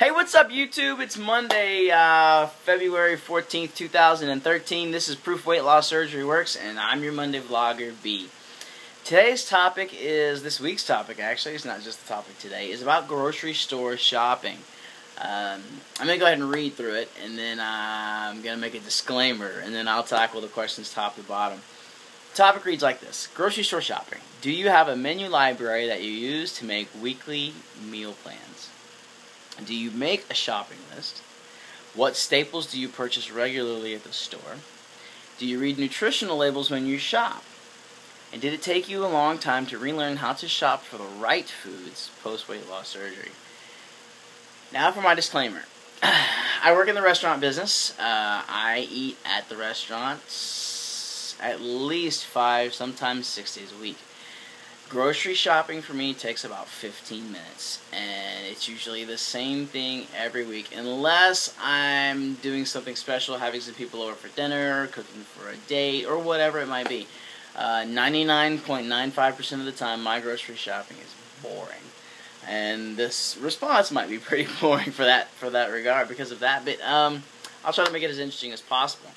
Hey, what's up, YouTube? It's Monday, February 14th, 2013. This is ProofWLSWorks, and I'm your Monday vlogger, B. Today's topic is, this week's topic actually, it's not just the topic today, is about grocery store shopping. I'm going to go ahead and read through it, and then I'm going to make a disclaimer, and then I'll tackle the questions top to bottom. The topic reads like this: grocery store shopping. Do you have a menu library that you use to make weekly meal plans? Do you make a shopping list? What staples do you purchase regularly at the store? Do you read nutritional labels when you shop? And did it take you a long time to relearn how to shop for the right foods post-weight loss surgery? Now for my disclaimer. I work in the restaurant business. I eat at the restaurants at least 5, sometimes 6 days a week. Grocery shopping for me takes about 15 minutes, and it's usually the same thing every week, unless I'm doing something special, having some people over for dinner, cooking for a date, or whatever it might be. 99.95% of the time, my grocery shopping is boring, and this response might be pretty boring for that regard because of that. But I'll try to make it as interesting as possible.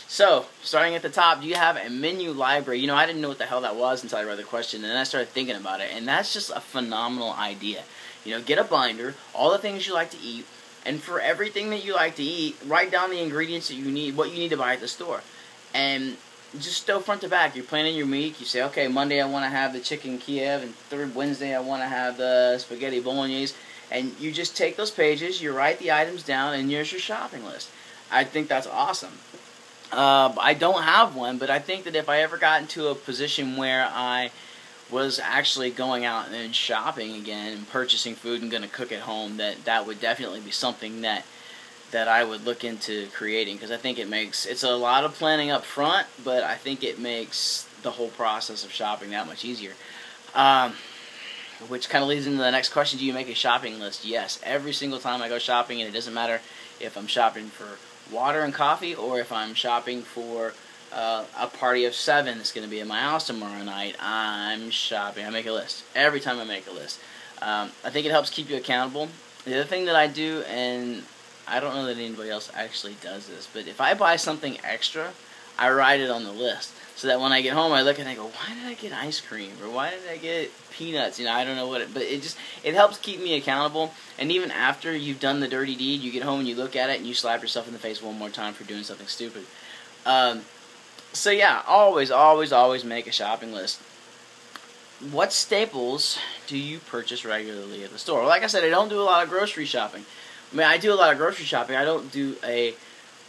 So, starting at the top, do you have a menu library? You know, I didn't know what the hell that was until I read the question, and then I started thinking about it, and that's just a phenomenal idea. You know, get a binder, all the things you like to eat, and for everything that you like to eat, write down the ingredients that you need, what you need to buy at the store, and just go front to back. You're planning your week. You say, okay, Monday I want to have the chicken Kiev, and third Wednesday I want to have the spaghetti bolognese, and you just take those pages, you write the items down, and here's your shopping list. I think that's awesome. I don't have one, but I think that if I ever got into a position where I was actually going out and shopping again and purchasing food and going to cook at home, that would definitely be something that I would look into creating, because I think it's a lot of planning up front, but I think it makes the whole process of shopping that much easier. Which kind of leads into the next question: do you make a shopping list? Yes, every single time I go shopping, and it doesn't matter if I'm shopping for water and coffee, or if I'm shopping for a party of 7 that's going to be at my house tomorrow night. I'm shopping. I make a list. Every time I make a list. I think it helps keep you accountable. The other thing that I do, and I don't know that anybody else actually does this, but if I buy something extra, I write it on the list, so that when I get home I look and I go, why did I get ice cream, or why did I get peanuts? You know, I don't know what but it helps keep me accountable. And even after you've done the dirty deed, you get home and you look at it and you slap yourself in the face one more time for doing something stupid. So yeah, always make a shopping list. What staples do you purchase regularly at the store? Well, like I said, I don't do a lot of grocery shopping. I mean, I do a lot of grocery shopping. I don't do a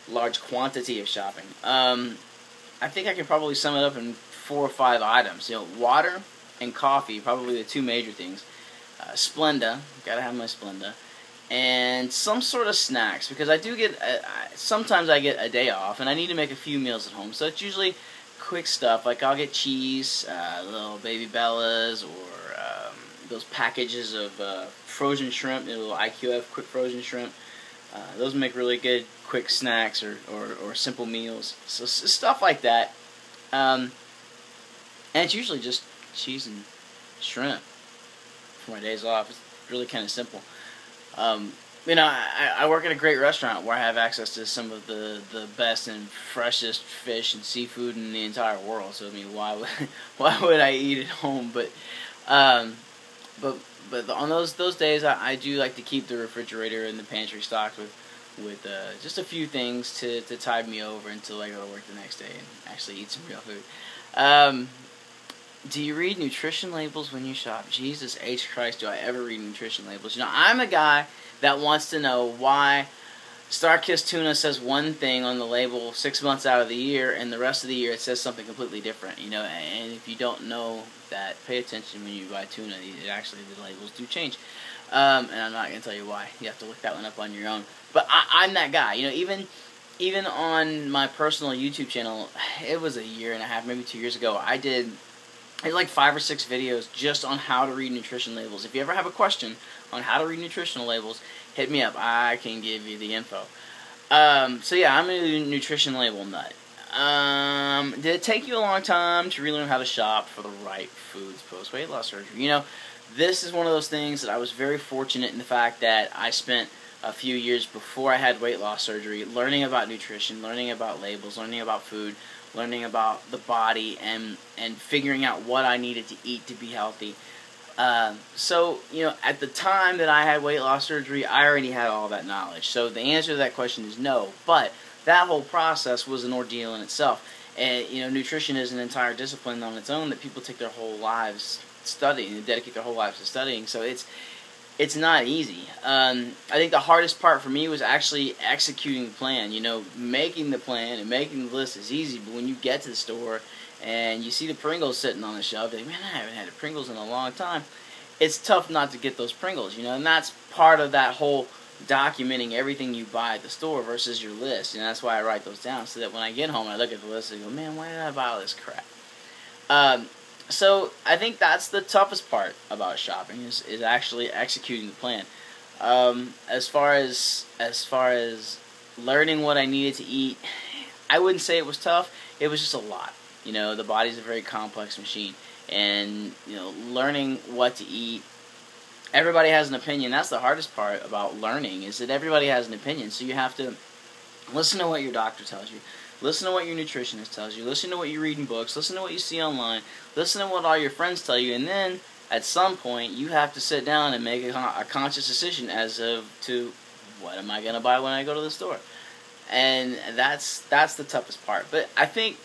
large quantity of shopping. I think I can probably sum it up in 4 or 5 items. You know, water and coffee, probably the 2 major things. Splenda, gotta have my Splenda, and some sort of snacks, because I do get, sometimes I get a day off, and I need to make a few meals at home, so it's usually quick stuff, like I'll get cheese, little Baby Bellas, or those packages of frozen shrimp, little IQF quick frozen shrimp. Those make really good quick snacks or simple meals. So stuff like that. And it's usually just cheese and shrimp for my days off. It's really kind of simple. You know, I work at a great restaurant where I have access to some of the best and freshest fish and seafood in the entire world. So I mean, why would I eat at home? But on those days, I do like to keep the refrigerator and the pantry stocked with just a few things to tide me over until I go to work the next day and actually eat some real food. Do you read nutrition labels when you shop? Jesus H. Christ, do I ever read nutrition labels? You know, I'm a guy that wants to know why Star-Kissed tuna says one thing on the label 6 months out of the year, and the rest of the year it says something completely different. You know, and if you don't know that, pay attention when you buy tuna. Actually, the labels do change, and I'm not going to tell you why. You have to look that one up on your own. But I'm that guy. You know, even on my personal YouTube channel, it was a year and a half, maybe 2 years ago, I did like 5 or 6 videos just on how to read nutrition labels. If you ever have a question on how to read nutritional labels, hit me up. I can give you the info. So yeah, I'm a nutrition label nut. Did it take you a long time to relearn how to shop for the right foods post-weight loss surgery? You know, this is one of those things that I was very fortunate in the fact that I spent a few years before I had weight loss surgery, learning about nutrition, learning about labels, learning about food, learning about the body, and figuring out what I needed to eat to be healthy. So, you know, at the time that I had weight loss surgery, I already had all that knowledge. So the answer to that question is no. But that whole process was an ordeal in itself. And, you know, nutrition is an entire discipline on its own that people take their whole lives studying, and dedicate their whole lives to studying. So it's not easy. I think the hardest part for me was actually executing the plan. You know, making the plan and making the list is easy, but when you get to the store and you see the Pringles sitting on the shelf, you're like, man, I haven't had the Pringles in a long time. It's tough not to get those Pringles, you know, and that's part of that whole documenting everything you buy at the store versus your list. And that's why I write those down, so that when I get home, I look at the list and go, man, why did I buy all this crap? So I think that's the toughest part about shopping is actually executing the plan. As far as learning what I needed to eat, I wouldn't say it was tough. It was just a lot. You know, the body's a very complex machine, and you know, learning what to eat. Everybody has an opinion. That's the hardest part about learning, is that everybody has an opinion. So you have to listen to what your doctor tells you. Listen to what your nutritionist tells you. Listen to what you read in books. Listen to what you see online. Listen to what all your friends tell you. And then, at some point, you have to sit down and make a conscious decision as to what am I going to buy when I go to the store. And that's the toughest part. But I think,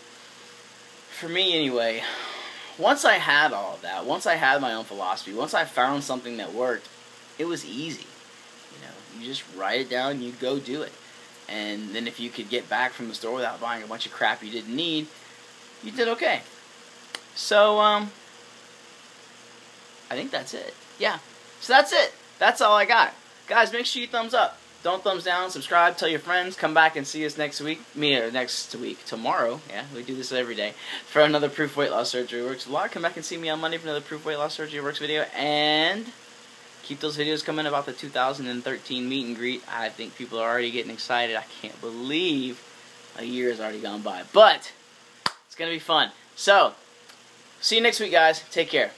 for me anyway, once I had all of that, once I had my own philosophy, once I found something that worked, it was easy. You know, you just write it down and you go do it. And then if you could get back from the store without buying a bunch of crap you didn't need, you did okay. So, I think that's it. Yeah. So that's it. That's all I got. Guys, make sure you thumbs up. Don't thumbs down. Subscribe. Tell your friends. Come back and see us next week. Tomorrow. Yeah, we do this every day. For another Proof Weight Loss Surgery Works vlog. Come back and see me on Monday for another Proof Weight Loss Surgery Works video. And keep those videos coming about the 2013 meet and greet. I think people are already getting excited. I can't believe a year has already gone by. But it's going to be fun. So, see you next week, guys. Take care.